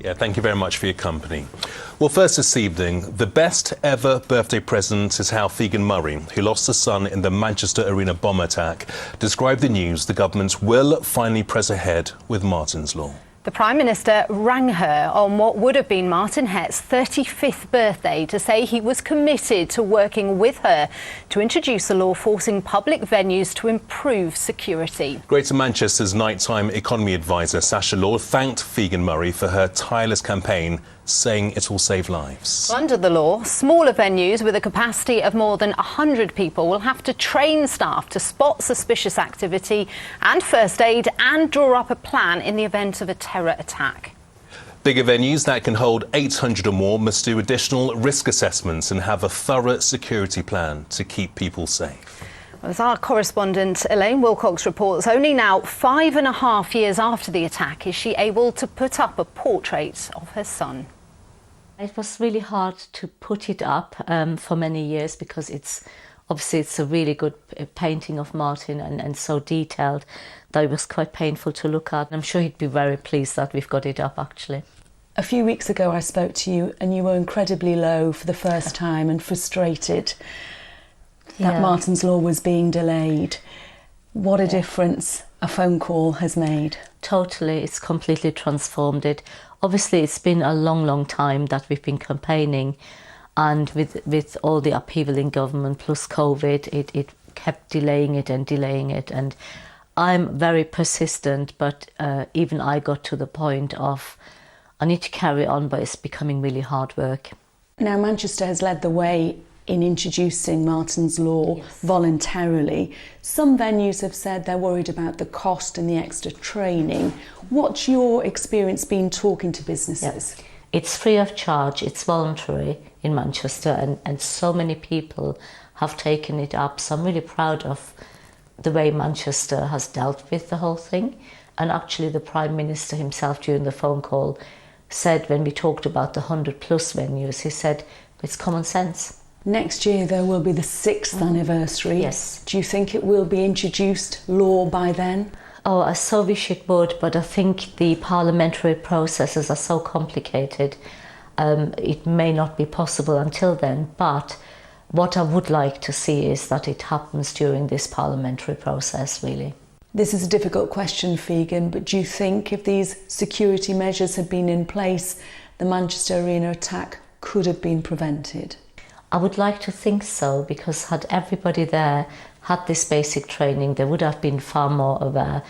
Yeah, thank you very much for your company. Well, first this evening, the best ever birthday present is how Figen Murray, who lost a son in the Manchester Arena bomb attack, described the news the government will finally press ahead with Martin's Law. The Prime Minister rang her on what would have been Martin Hett's 35th birthday to say he was committed to working with her to introduce a law forcing public venues to improve security. Greater Manchester's nighttime economy advisor Sasha Law thanked Figen Murray for her tireless campaign, saying it will save lives. Under the law, smaller venues with a capacity of more than 100 people will have to train staff to spot suspicious activity and first aid and draw up a plan in the event of a terror attack. Bigger venues that can hold 800 or more must do additional risk assessments and have a thorough security plan to keep people safe. As our correspondent Elaine Wilcox reports, only now 5.5 years after the attack is she able to put up a portrait of her son. It was really hard to put it up for many years because it's a really good painting of Martin and so detailed that it was quite painful to look at. I'm sure he'd be very pleased that we've got it up actually. A few weeks ago I spoke to you and you were incredibly low for the first time and frustrated that Martin's Law was being delayed. What a difference a phone call has made. Totally, it's completely transformed it. Obviously, it's been a long time that we've been campaigning, and with all the upheaval in government plus COVID, it kept delaying it, and I'm very persistent, but even I got to the point of I need to carry on, but it's becoming really hard work. Now, Manchester has led the way in introducing Martin's Law voluntarily. Some venues have said they're worried about the cost and the extra training. What's your experience been talking to businesses? It's free of charge, it's voluntary in Manchester, and so many people have taken it up. So I'm really proud of the way Manchester has dealt with the whole thing. And actually the Prime Minister himself during the phone call said, when we talked about the 100+ venues, he said, it's common sense. Next year there will be the 6th anniversary. Yes. Do you think it will be introduced law by then? Oh, I so wish it would, but I think the parliamentary processes are so complicated. It may not be possible until then, but what I would like to see is that it happens during this parliamentary process, really. This is a difficult question, Figen, but do you think if these security measures had been in place, the Manchester Arena attack could have been prevented? I would like to think so, because had everybody there had this basic training, they would have been far more aware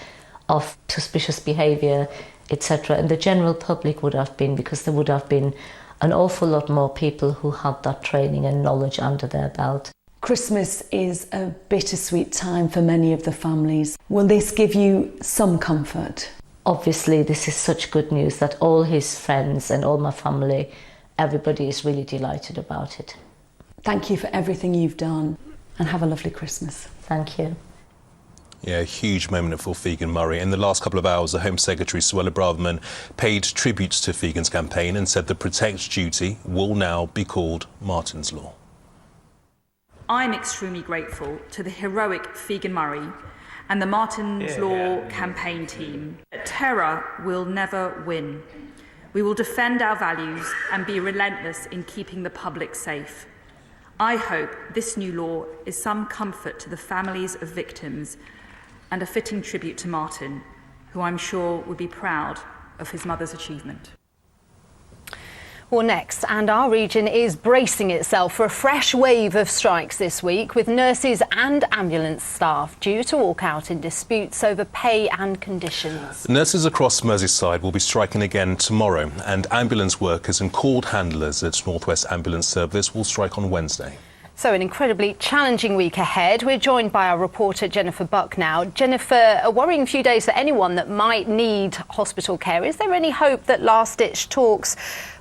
of suspicious behaviour, etc. And the general public would have been, because there would have been an awful lot more people who had that training and knowledge under their belt. Christmas is a bittersweet time for many of the families. Will this give you some comfort? Obviously, this is such good news that all his friends and all my family, everybody is really delighted about it. Thank you for everything you've done, and have a lovely Christmas. Thank you. Yeah, a huge moment for Figen Murray. In the last couple of hours, the Home Secretary, Suella Braverman, paid tributes to Figen's campaign and said the Protect duty will now be called Martin's Law. I'm extremely grateful to the heroic Figen Murray and the Martin's Law campaign team. Terror will never win. We will defend our values and be relentless in keeping the public safe. I hope this new law is some comfort to the families of victims and a fitting tribute to Martin, who I'm sure would be proud of his mother's achievement. Well, next, and our region is bracing itself for a fresh wave of strikes this week, with nurses and ambulance staff due to walk out in disputes over pay and conditions. Nurses across Merseyside will be striking again tomorrow, and ambulance workers and called handlers at North West Ambulance Service will strike on Wednesday. So an incredibly challenging week ahead. We're joined by our reporter Jennifer Buck now. Jennifer, a worrying few days for anyone that might need hospital care. Is there any hope that last-ditch talks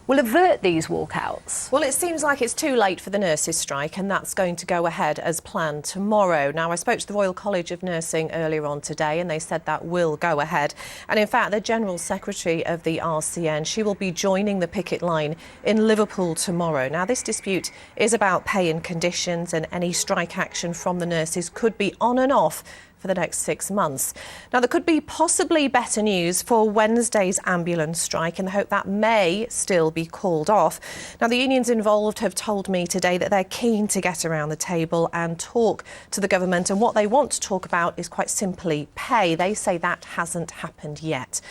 will avert these walkouts? Well, it seems like it's too late for the nurses' strike, and that's going to go ahead as planned tomorrow. Now, I spoke to the Royal College of Nursing earlier on today, and they said that will go ahead. And in fact, the General Secretary of the RCN, she will be joining the picket line in Liverpool tomorrow. Now, this dispute is about pay and conditions, and any strike action from the nurses could be on and off for the next 6 months. Now, there could be possibly better news for Wednesday's ambulance strike in the hope that may still be called off. Now, the unions involved have told me today that they're keen to get around the table and talk to the government, and what they want to talk about is quite simply pay. They say that hasn't happened yet.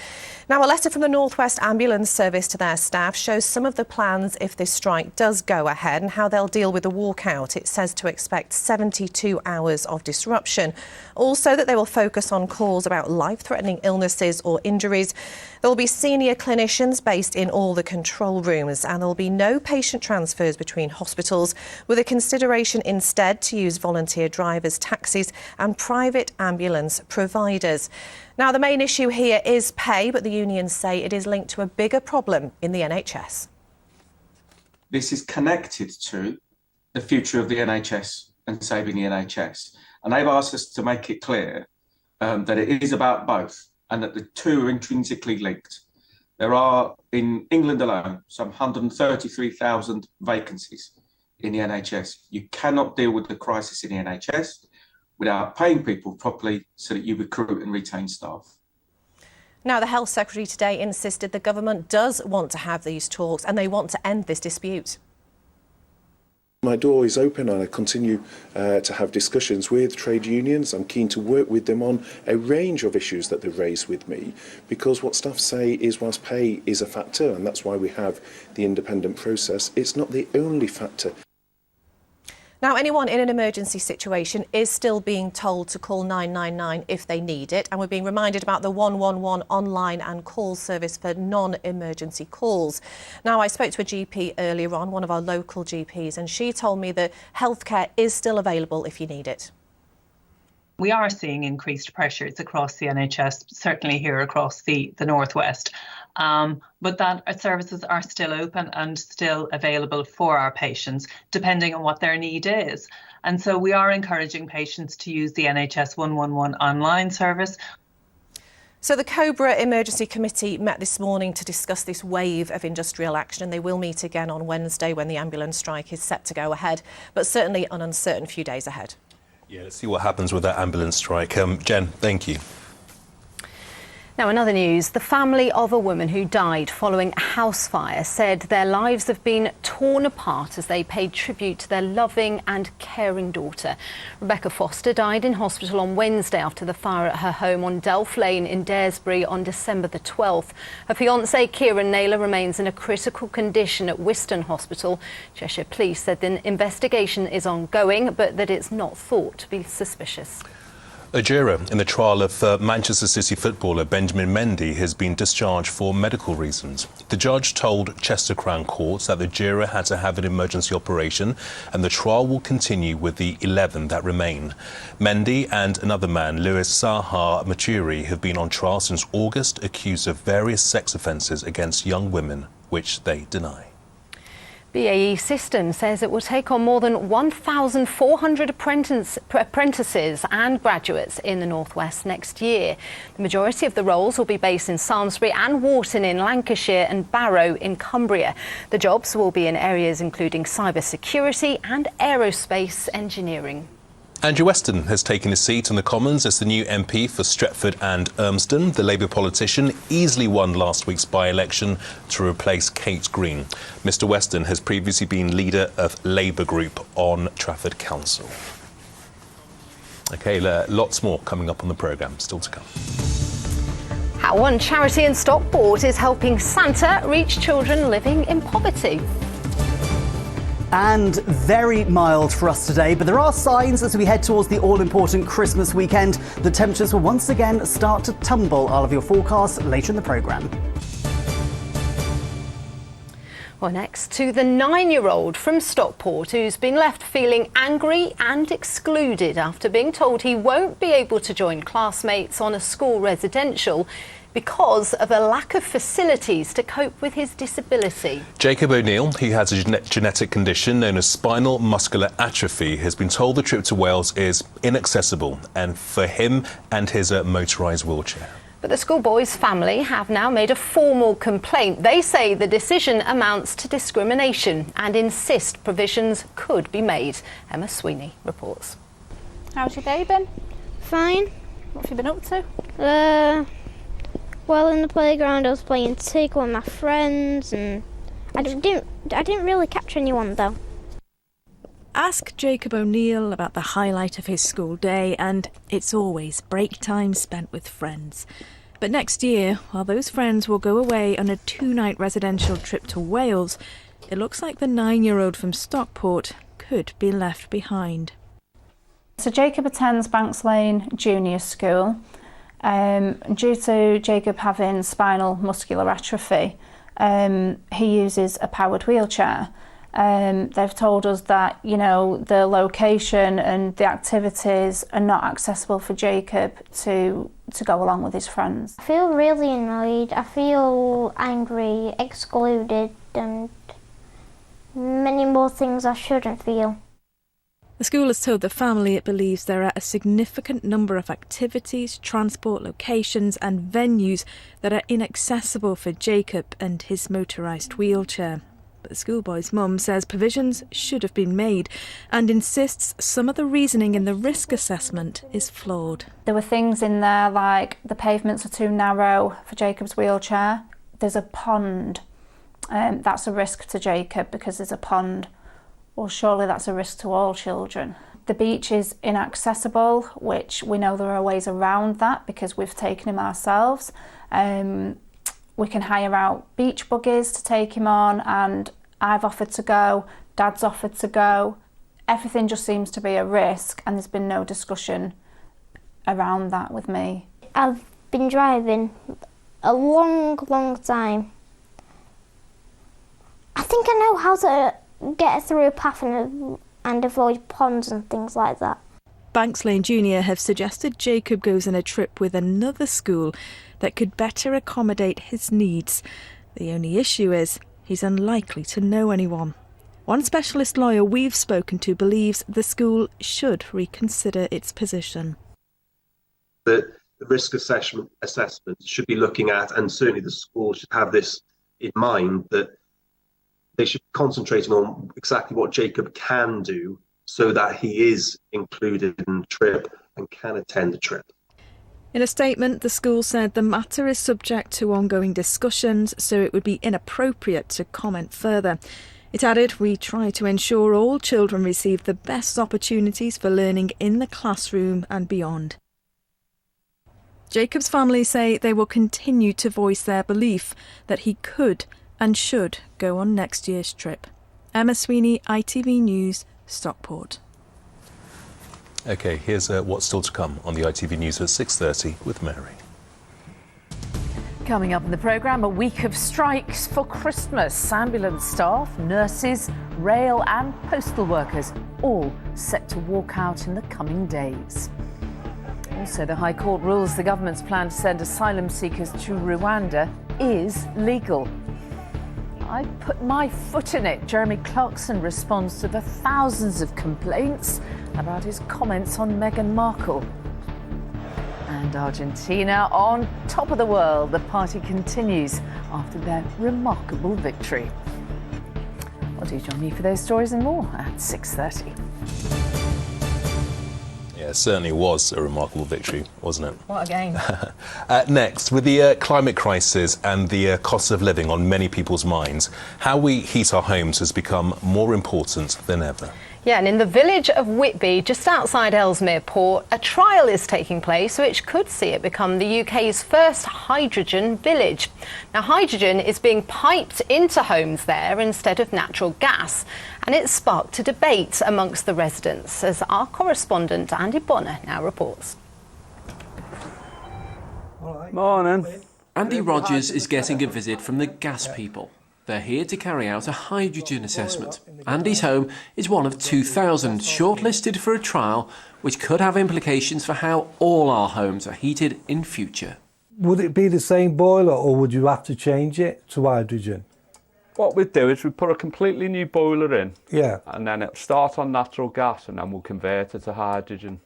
Now, a letter from the North West Ambulance Service to their staff shows some of the plans if this strike does go ahead and how they'll deal with the walkout. It says to expect 72 hours of disruption. Also that they will focus on calls about life-threatening illnesses or injuries. There will be senior clinicians based in all the control rooms, and there will be no patient transfers between hospitals, with a consideration instead to use volunteer drivers, taxis and private ambulance providers. Now, the main issue here is pay, but the unions say it is linked to a bigger problem in the NHS. This is connected to the future of the NHS and saving the NHS. And they've asked us to make it clear that it is about both and that the two are intrinsically linked. There are, in England alone, some 133,000 vacancies in the NHS. You cannot deal with the crisis in the NHS without paying people properly so that you recruit and retain staff. Now, the Health Secretary today insisted the government does want to have these talks and they want to end this dispute. My door is open and I continue to have discussions with trade unions. I'm keen to work with them on a range of issues that they've raised with me, because what staff say is whilst pay is a factor, and that's why we have the independent process, it's not the only factor. Now, anyone in an emergency situation is still being told to call 999 if they need it, and we're being reminded about the 111 online and call service for non-emergency calls. Now, I spoke to a GP earlier on, one of our local GPs, and she told me that healthcare is still available if you need it. We are seeing increased pressures across the NHS, certainly here across the North West. But that our services are still open and still available for our patients, depending on what their need is. And so we are encouraging patients to use the NHS 111 online service. So the COBRA Emergency Committee met this morning to discuss this wave of industrial action, and they will meet again on Wednesday when the ambulance strike is set to go ahead, but certainly an uncertain few days ahead. Yeah, let's see what happens with that ambulance strike. Jen, thank you. Now, in other news, the family of a woman who died following a house fire said their lives have been torn apart as they paid tribute to their loving and caring daughter. Rebecca Foster died in hospital on Wednesday after the fire at her home on Delph Lane in Daresbury on December the 12th. Her fiancé, Kieran Naylor, remains in a critical condition at Wiston Hospital. Cheshire Police said the investigation is ongoing, but that it's not thought to be suspicious. A juror in the trial of Manchester City footballer Benjamin Mendy has been discharged for medical reasons. The judge told Chester Crown Court that the juror had to have an emergency operation, and the trial will continue with the 11 that remain. Mendy and another man, Lewis Sahar Maturi, have been on trial since August, accused of various sex offences against young women, which they deny. BAE Systems says it will take on more than 1,400 apprentices and graduates in the North West next year. The majority of the roles will be based in Samlesbury and Wharton in Lancashire and Barrow in Cumbria. The jobs will be in areas including cybersecurity and aerospace engineering. Andrew Weston has taken a seat in the Commons as the new MP for Stretford and Urmston. The Labour politician easily won last week's by-election to replace Kate Green. Mr Weston has previously been leader of Labour Group on Trafford Council. OK, lots more coming up on the programme, still to come. How one charity in Stockport is helping Santa reach children living in poverty. And very mild for us today, but there are signs as we head towards the all-important Christmas weekend. The temperatures will once again start to tumble. I'll have your forecast later in the programme. Well, next to the 9-year-old from Stockport who's been left feeling angry and excluded after being told he won't be able to join classmates on a school residential because of a lack of facilities to cope with his disability. Jacob O'Neill, who has a genetic condition known as spinal muscular atrophy, has been told the trip to Wales is inaccessible, and for him and his motorised wheelchair. But the schoolboy's family have now made a formal complaint. They say the decision amounts to discrimination and insist provisions could be made. Emma Sweeney reports. How's your day been? Fine. What have you been up to? Well, in the playground I was playing Tig with my friends, and I didn't really catch anyone though. Ask Jacob O'Neill about the highlight of his school day, and it's always break time spent with friends. But next year, while those friends will go away on a 2-night residential trip to Wales, it looks like the 9-year-old from Stockport could be left behind. So Jacob attends Banks Lane Junior School. Due to Jacob having spinal muscular atrophy, he uses a powered wheelchair. They've told us that, you know, the location and the activities are not accessible for Jacob to go along with his friends. I feel really annoyed, I feel angry, excluded, and many more things I shouldn't feel. The school has told the family it believes there are a significant number of activities, transport locations and venues that are inaccessible for Jacob and his motorised wheelchair. But the schoolboy's mum says provisions should have been made and insists some of the reasoning in the risk assessment is flawed. There were things in there like the pavements are too narrow for Jacob's wheelchair. There's a pond. That's a risk to Jacob because there's a pond. Well, surely that's a risk to all children. The beach is inaccessible, which we know there are ways around that because we've taken him ourselves. We can hire out beach buggies to take him on, and I've offered to go, Dad's offered to go. Everything just seems to be a risk, and there's been no discussion around that with me. I've been driving a long time. I think I know how to get through a path and avoid ponds and things like that. Banks Lane Junior have suggested Jacob goes on a trip with another school that could better accommodate his needs. The only issue is he's unlikely to know anyone. One specialist lawyer we've spoken to believes the school should reconsider its position. The risk assessment should be looking at, and certainly the school should have this in mind, that they should be concentrating on exactly what Jacob can do so that he is included in the trip and can attend the trip. In a statement, the school said the matter is subject to ongoing discussions, so it would be inappropriate to comment further. It added, "We try to ensure all children receive the best opportunities for learning in the classroom and beyond." Jacob's family say they will continue to voice their belief that he could and should go on next year's trip. Emma Sweeney, ITV News, Stockport. OK, here's what's still to come on the ITV News at 6:30 with Mary. Coming up in the programme, a week of strikes for Christmas. Ambulance staff, nurses, rail and postal workers all set to walk out in the coming days. Also, the High Court rules the government's plan to send asylum seekers to Rwanda is legal. I put my foot in it. Jeremy Clarkson responds to the thousands of complaints about his comments on Meghan Markle. And Argentina on top of the world. The party continues after their remarkable victory. Well, do join me for those stories and more at 6:30. Yeah, it certainly was a remarkable victory, wasn't it? What a game. Next, with the climate crisis and the cost of living on many people's minds, how we heat our homes has become more important than ever. Yeah, and in the village of Whitby, just outside Ellesmere Port, a trial is taking place which could see it become the UK's first hydrogen village. Now, hydrogen is being piped into homes there instead of natural gas, and it's sparked a debate amongst the residents, as our correspondent Andy Bonner now reports. Morning. Andy Rogers is getting a visit from the gas people. They're here to carry out a hydrogen assessment. Andy's home is one of 2,000 shortlisted for a trial which could have implications for how all our homes are heated in future. Would it be the same boiler or would you have to change it to hydrogen? What we'd do is we'd put a completely new boiler in. Yeah. And then it'll start on natural gas and then we'll convert it to hydrogen.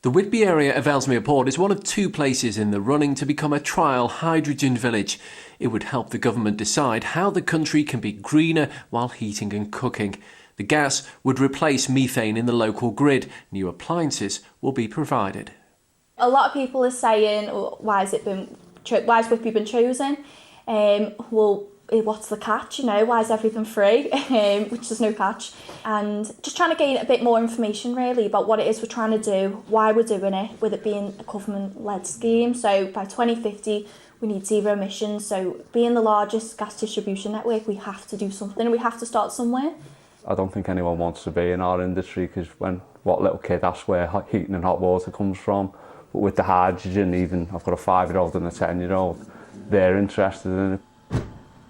The Whitby area of Ellesmere Port is one of 2 places in the running to become a trial hydrogen village. It would help the government decide how the country can be greener while heating and cooking. The gas would replace methane in the local grid. New appliances will be provided. A lot of people are saying, why has Whippy been chosen? Well, what's the catch, you know, why is everything free, which there's no catch, and just trying to gain a bit more information really about what it is we're trying to do, why we're doing it, with it being a government-led scheme. So by 2050 we need zero emissions, so being the largest gas distribution network we have to do something, and we have to start somewhere. I don't think anyone wants to be in our industry, because what little kid asks where heating and hot water comes from, but with the hydrogen, even I've got a 5-year-old and a 10-year-old, they're interested in it.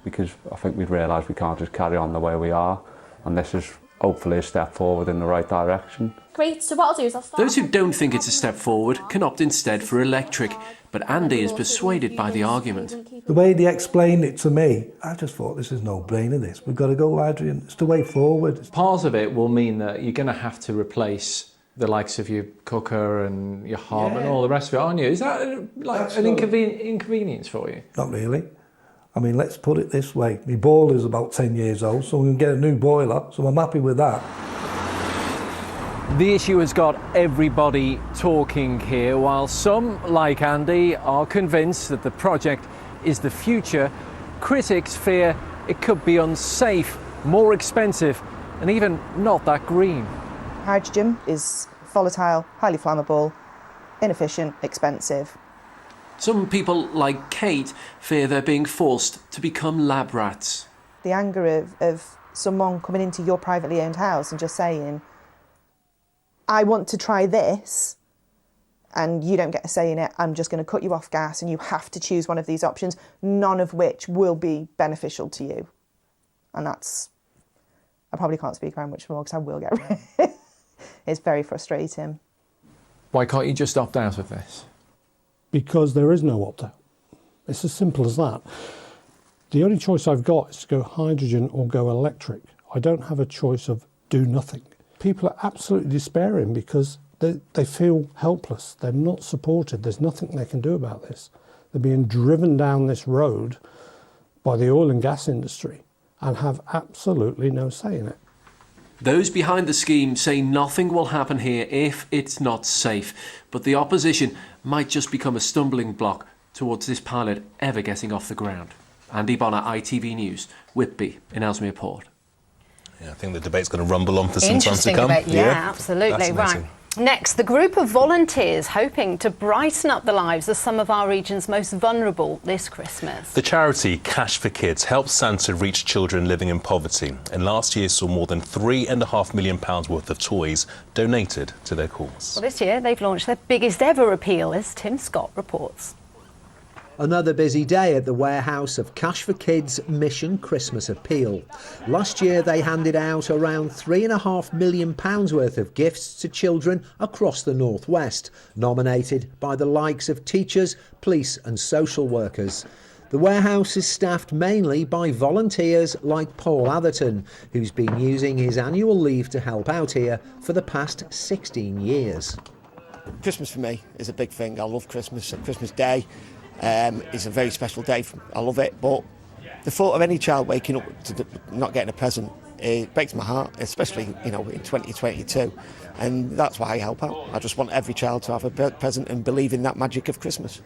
Because I think we've realised we can't just carry on the way we are, and this is hopefully a step forward in the right direction. Great, so what I'll do is I'll start... Those who don't think it's a step forward can opt instead for electric, but Andy is persuaded by the argument. The way they explained it to me, I just thought this is no-brainer this. We've got to go hydrogen, it's the way forward. Part of it will mean that you're going to have to replace the likes of your cooker and your hob and all the rest of it, aren't you? Is that like an inconvenience for you? Not really. I mean, let's put it this way. My boiler's about 10 years old, so we can get a new boiler, so I'm happy with that. The issue has got everybody talking here, while some, like Andy, are convinced that the project is the future. Critics fear it could be unsafe, more expensive, and even not that green. Hydrogen is volatile, highly flammable, inefficient, expensive. Some people, like Kate, fear they're being forced to become lab rats. The anger of someone coming into your privately owned house and just saying, I want to try this, and you don't get a say in it, I'm just going to cut you off gas and you have to choose one of these options, none of which will be beneficial to you. And that's, I probably can't speak around much more because I will get rid of it. It's very frustrating. Why can't you just opt out of this? Because there is no opt-out. It's as simple as that. The only choice I've got is to go hydrogen or go electric. I don't have a choice of do nothing. People are absolutely despairing because they feel helpless. They're not supported. There's nothing they can do about this. They're being driven down this road by the oil and gas industry and have absolutely no say in it. Those behind the scheme say nothing will happen here if it's not safe, but the opposition might just become a stumbling block towards this pilot ever getting off the ground. Andy Bonner, ITV News, Whitby in Ellesmere Port. Yeah, I think the debate's going to rumble on for some time to come. Debate. Yeah, absolutely. Right. Next, the group of volunteers hoping to brighten up the lives of some of our region's most vulnerable this Christmas. The charity Cash for Kids helps Santa reach children living in poverty, and last year saw more than £3.5 million worth of toys donated to their cause. Well, this year they've launched their biggest ever appeal, as Tim Scott reports. Another busy day at the warehouse of Cash for Kids' Mission Christmas Appeal. Last year they handed out around £3.5 million worth of gifts to children across the North West, nominated by the likes of teachers, police and social workers. The warehouse is staffed mainly by volunteers like Paul Atherton, who's been using his annual leave to help out here for the past 16 years. Christmas for me is a big thing. I love Christmas. Christmas Day is a very special day. I love it, but the thought of any child waking up to not getting a present, it breaks my heart, especially in 2022, and that's why I help out. I just want every child to have a present and believe in that magic of Christmas.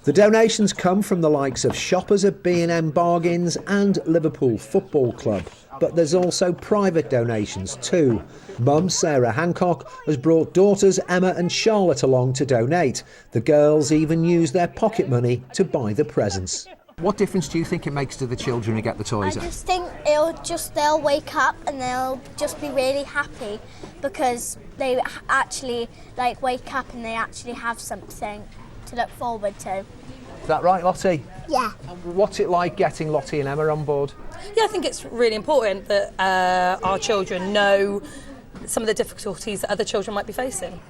The donations come from the likes of shoppers at B&M Bargains and Liverpool Football Club, but there's also private donations too. Mum Sarah Hancock has brought daughters Emma and Charlotte along to donate. The girls even use their pocket money to buy the presents. What difference do you think it makes to the children who get the toys? I just think they'll wake up and they'll just be really happy because they actually wake up and they actually have something to look forward to. Is that right, Lottie? Yeah. What's it like getting Lottie and Emma on board? Yeah, I think it's really important that our children know some of the difficulties that other children might be facing.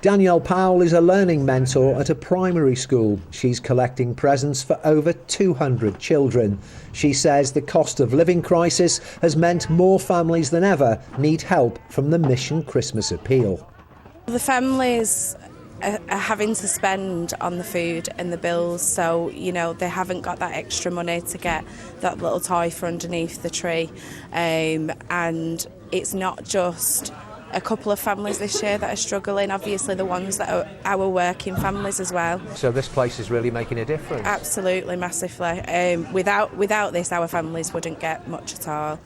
Danielle Powell is a learning mentor at a primary school. She's collecting presents for over 200 children. She says the cost of living crisis has meant more families than ever need help from the Mission Christmas Appeal. The families are having to spend on the food and the bills, so they haven't got that extra money to get that little toy for underneath the tree, and it's not just a couple of families this year that are struggling, obviously the ones that are our working families as well. So this place is really making a difference? Absolutely, massively. Without this, our families wouldn't get much at all.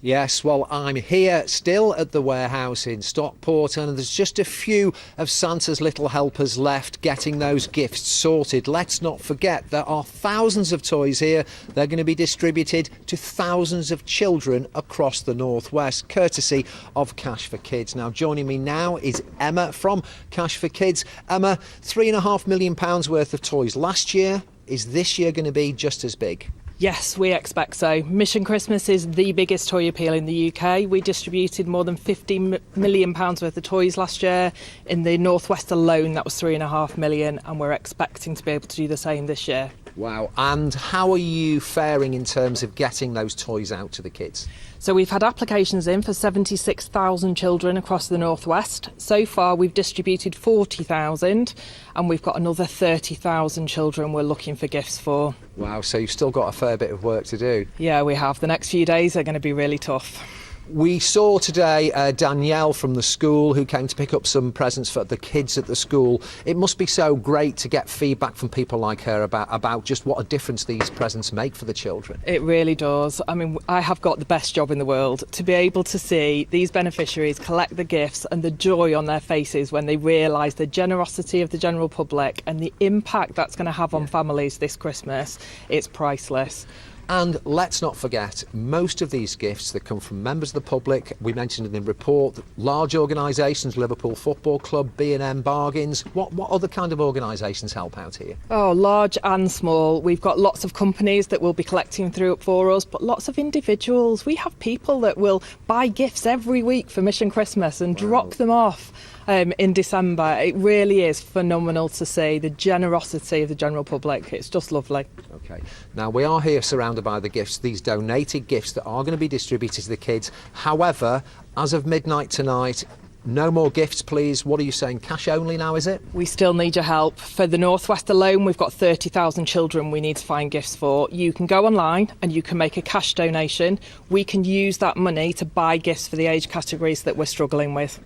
Yes, well, I'm here still at the warehouse in Stockport, and there's just a few of Santa's little helpers left getting those gifts sorted. Let's not forget there are thousands of toys here. They're going to be distributed to thousands of children across the northwest, courtesy of Cash for Kids. Now, joining me now is Emma from Cash for Kids. Emma, £3.5 million worth of toys last year. Is this year going to be just as big? Yes, we expect so. Mission Christmas is the biggest toy appeal in the UK. We distributed more than £50 million worth of toys last year. In the Northwest alone, that was £3.5 million, and we're expecting to be able to do the same this year. Wow. And how are you faring in terms of getting those toys out to the kids? So we've had applications in for 76,000 children across the Northwest. So far we've distributed 40,000 and we've got another 30,000 children we're looking for gifts for. Wow, so you've still got a fair bit of work to do. Yeah, we have. The next few days are going to be really tough. We saw today Danielle from the school who came to pick up some presents for the kids at the school. It must be so great to get feedback from people like her about just what a difference these presents make for the children. It really does. I mean, I have got the best job in the world to be able to see these beneficiaries collect the gifts and the joy on their faces when they realise the generosity of the general public and the impact that's going to have on families this Christmas. It's priceless. And let's not forget, most of these gifts that come from members of the public, we mentioned in the report, large organisations, Liverpool Football Club, B&M Bargains. What other kind of organisations help out here? Oh, large and small. We've got lots of companies that will be collecting through for us, but lots of individuals. We have people that will buy gifts every week for Mission Christmas and drop them off in December. It really is phenomenal to see the generosity of the general public. It's just lovely. OK. Now, we are here surrounded by the gifts, these donated gifts that are going to be distributed to the kids. However, as of midnight tonight, no more gifts, please. What are you saying? Cash only now, is it? We still need your help. For the Northwest alone, we've got 30,000 children we need to find gifts for. You can go online and you can make a cash donation. We can use that money to buy gifts for the age categories that we're struggling with.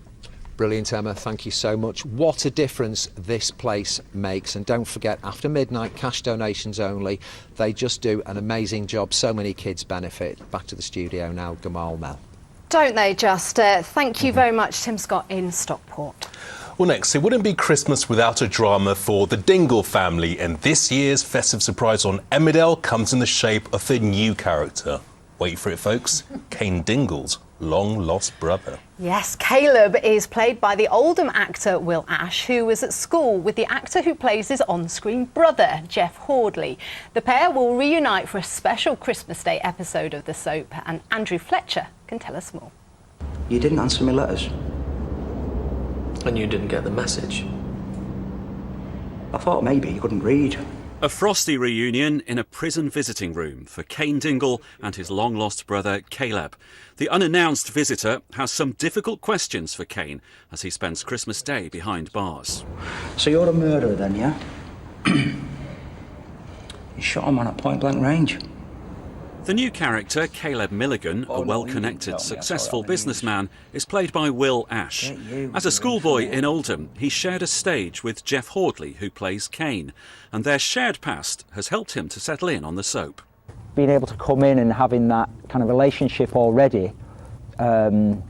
Brilliant, Emma. Thank you so much. What a difference this place makes. And don't forget, after midnight, cash donations only. They just do an amazing job. So many kids benefit. Back to the studio now, Gamal Mel. Don't they just? Thank you very much, Tim Scott in Stockport. Well, next, it wouldn't be Christmas without a drama for the Dingle family, and this year's festive surprise on Emmerdale comes in the shape of a new character. Wait for it, folks. Kane Dingle's long-lost brother. Yes, Caleb is played by the Oldham actor Will Ash, who was at school with the actor who plays his on-screen brother, Jeff Hordley. The pair will reunite for a special Christmas Day episode of the soap, and Andrew Fletcher can tell us more. You didn't answer my letters. And you didn't get the message? I thought maybe you couldn't read. A frosty reunion in a prison visiting room for Kane Dingle and his long-lost brother Caleb. The unannounced visitor has some difficult questions for Kane as he spends Christmas Day behind bars. So you're a murderer then, yeah? You shot a man at point-blank range. The new character, Caleb Milligan, a well-connected, successful businessman, is played by Will Ash. As a schoolboy in Oldham, he shared a stage with Jeff Hordley, who plays Kane, and their shared past has helped him to settle in on the soap. Being able to come in and having that kind of relationship already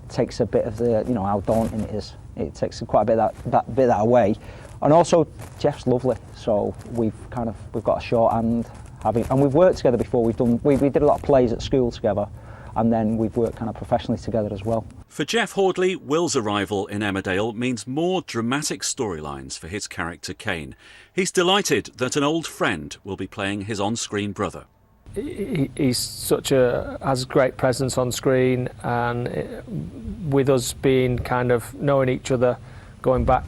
takes a bit of the, you know, how daunting it is. It takes quite a bit of that away. And also, Jeff's lovely, so we've got a shorthand. And we've worked together before. We did a lot of plays at school together, and then we've worked kind of professionally together as well. For Jeff Hordley, Will's arrival in Emmerdale means more dramatic storylines for his character Kane. He's delighted that an old friend will be playing his on-screen brother. He's has great presence on screen, and with us being kind of knowing each other, going back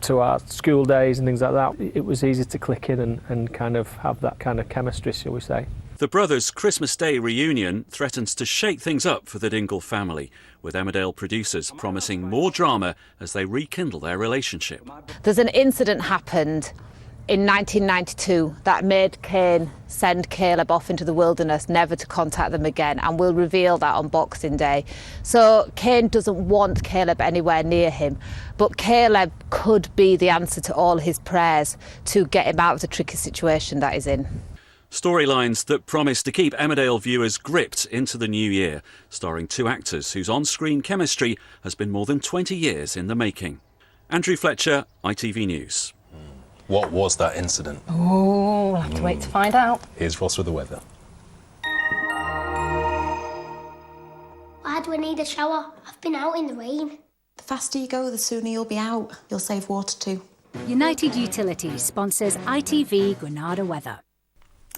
to our school days and things like that, it was easy to click in and kind of have that kind of chemistry, shall we say. The brothers' Christmas Day reunion threatens to shake things up for the Dingle family, with Emmerdale producers promising more drama as they rekindle their relationship. There's an incident happened in 1992 that made Cain send Caleb off into the wilderness, never to contact them again, and we'll reveal that on Boxing Day. So Cain doesn't want Caleb anywhere near him, but Caleb could be the answer to all his prayers to get him out of the tricky situation that he's in. Storylines that promise to keep Emmerdale viewers gripped into the new year, starring two actors whose on-screen chemistry has been more than 20 years in the making. Andrew Fletcher, ITV News. What was that incident? Oh, we'll have to wait to find out. Here's Ross with the weather. Why do I need a shower? I've been out in the rain. The faster you go, the sooner you'll be out. You'll save water too. United Utilities sponsors ITV Granada weather.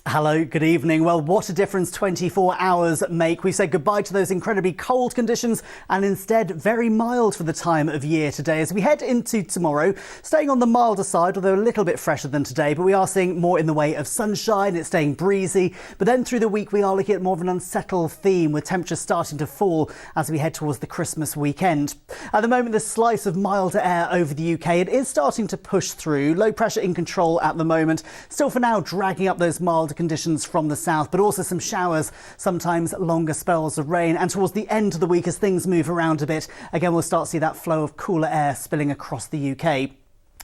Hello, good evening. Well, what a difference 24 hours make. We say goodbye to those incredibly cold conditions and instead very mild for the time of year today as we head into tomorrow, staying on the milder side, although a little bit fresher than today, but we are seeing more in the way of sunshine. It's staying breezy, but then through the week we are looking at more of an unsettled theme with temperatures starting to fall as we head towards the Christmas weekend. At the moment, this slice of milder air over the UK, it is starting to push through. Low pressure in control at the moment, still for now dragging up those milder conditions from the south, but also some showers, sometimes longer spells of rain. And towards the end of the week, as things move around a bit, again we'll start to see that flow of cooler air spilling across the UK.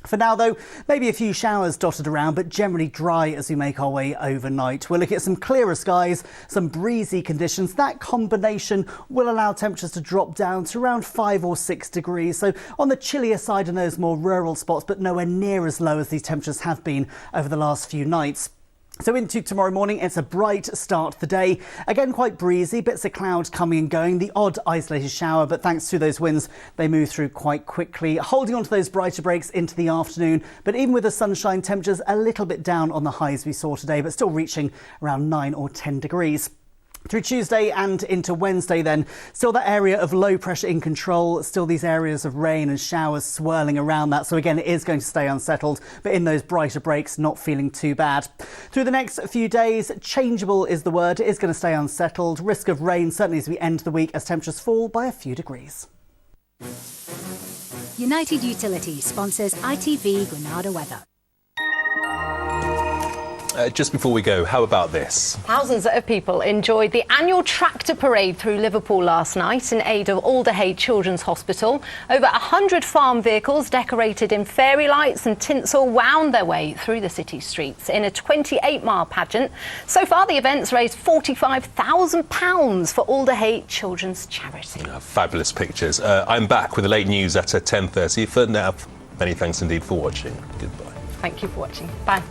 For now, though, maybe a few showers dotted around, but generally dry as we make our way overnight. We're looking at some clearer skies, some breezy conditions. That combination will allow temperatures to drop down to around 5 or 6 degrees. So on the chillier side in those more rural spots, but nowhere near as low as these temperatures have been over the last few nights. So into tomorrow morning, it's a bright start to the day. Again, quite breezy, bits of clouds coming and going, the odd isolated shower, but thanks to those winds, they move through quite quickly, holding on to those brighter breaks into the afternoon. But even with the sunshine, temperatures a little bit down on the highs we saw today, but still reaching around 9 or 10 degrees. Through Tuesday and into Wednesday then, still that area of low pressure in control, still these areas of rain and showers swirling around that. So again, it is going to stay unsettled, but in those brighter breaks, not feeling too bad. Through the next few days, changeable is the word. It is going to stay unsettled. Risk of rain certainly as we end the week as temperatures fall by a few degrees. United Utilities sponsors ITV Granada weather. Just before we go, how about this? Thousands of people enjoyed the annual tractor parade through Liverpool last night in aid of Alderhay Children's Hospital. Over 100 farm vehicles decorated in fairy lights and tinsel wound their way through the city streets in a 28-mile pageant. So far, the event's raised £45,000 for Alderhay Children's Charity. Fabulous pictures. I'm back with the late news at 10:30. For now, many thanks indeed for watching. Goodbye. Thank you for watching. Bye.